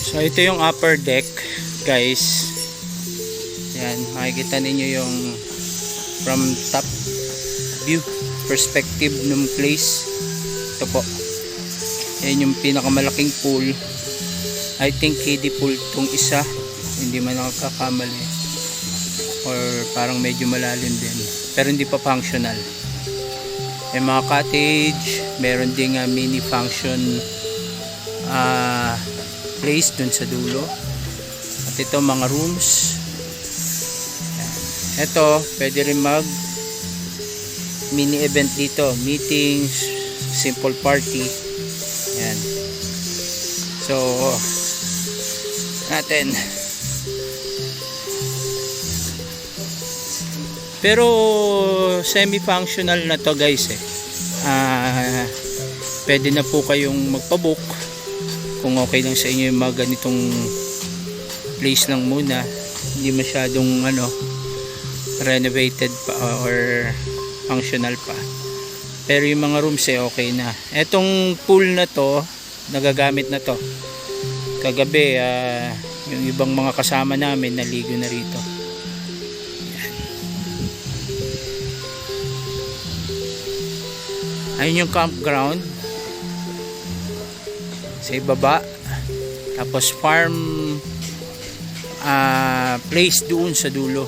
So ito yung upper deck, guys. Yan, makikita ninyo yung from top view perspective ng place. Ito po. Yan yung pinakamalaking pool. I think kiddie pool tong isa. Hindi man nakakakamali. Or parang medyo malalim din. Pero hindi pa functional. May mga cottage, meron ding mini function place dun sa dulo. At ito mga rooms. Ito, pwede rin mag mini event dito, meetings, simple party. Yan. So natin. Pero semi-functional na to, guys eh. Pwede na po kayong magpabook kung okay lang sa inyo yung mga ganitong place lang muna. Hindi masyadong renovated pa or functional pa. Pero yung mga rooms eh okay na. Etong pool na to, nagagamit na to. Kagabi yung ibang mga kasama namin naligo na rito. Ayun yung campground sa ibaba. Tapos farm place doon sa dulo,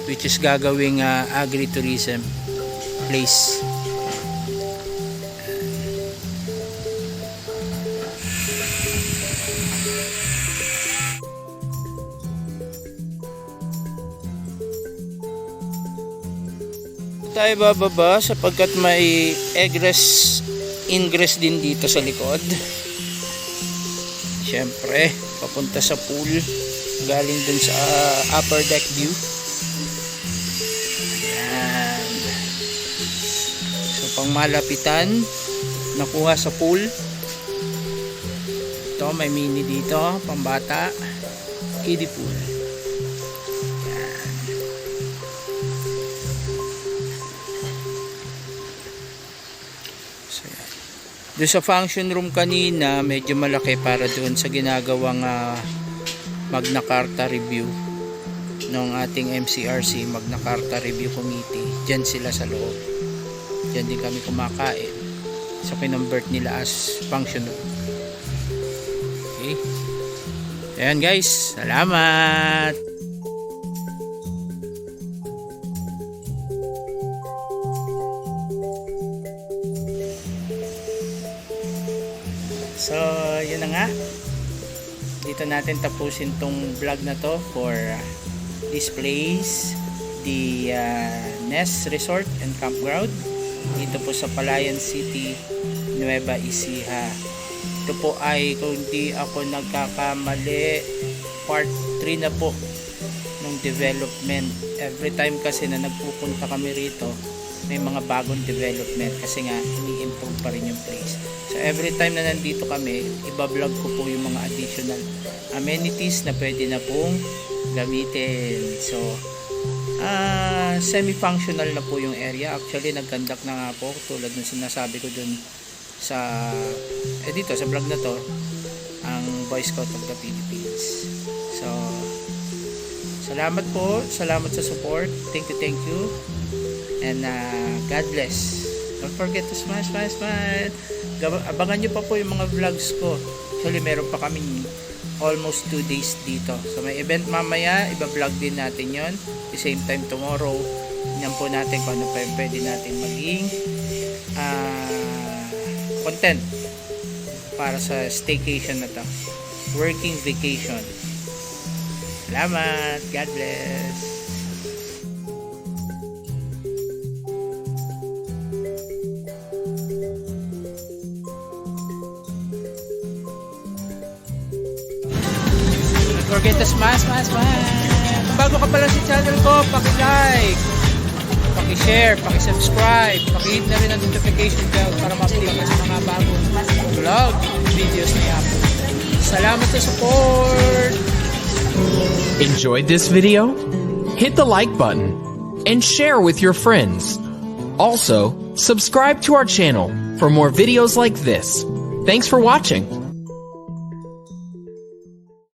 which is gagawing agritourism place. Tayo bababa sapagkat may ingress din dito sa likod. Siyempre, papunta sa pool, galing dun sa upper deck view. Ayan. So pang malapitan, nakuha sa pool. Ito may mini dito, pambata, kiddie pool. Doon sa function room kanina, medyo malaki para doon sa ginagawang Magna Carta review ng ating MCRC, Magna Carta Review Committee. Diyan sila sa loob. Diyan din kami kumakain. So kinonvert nila as function room. Okay. Ayan guys, salamat! So, yun na nga. Dito natin tapusin tong vlog na to for this place, the Nest Resort and Campground dito po sa Palayan City, Nueva Ecija. Ito po ay, kung di ako nagkakamali, part 3 na po ng development. Every time kasi na nagpupunta kami rito, may mga bagong development kasi nga ini-improve pa rin yung place. So every time na nandito kami, iba-vlog ko po yung mga additional amenities na pwede na pong gamitin. So semi-functional na po yung area. Actually nag-conduct na nga po tulad ng sinasabi ko dun sa dito sa vlog na to, ang Boy Scout of the Philippines. So salamat po, salamat sa support. Thank you. And God bless. Don't forget to smile. Abangan nyo pa po yung mga vlogs ko. Actually meron pa kaming almost 2 days dito. So may event mamaya, iba-vlog din natin yon. The same time tomorrow. Tingnan po natin kung ano pa yung pwede natin maging content para sa staycation na to. Working vacation. Salamat. God bless. Don't forget to smash. Kung bago ka pala sa channel ko, paki-like, paki-share, paki-subscribe, paki-hit na rin ang notification bell para ma-update ka sa mga bagong vlog videos na yan. Salamat sa support! Enjoyed this video? Hit the like button and share with your friends. Also, subscribe to our channel for more videos like this. Thanks for watching.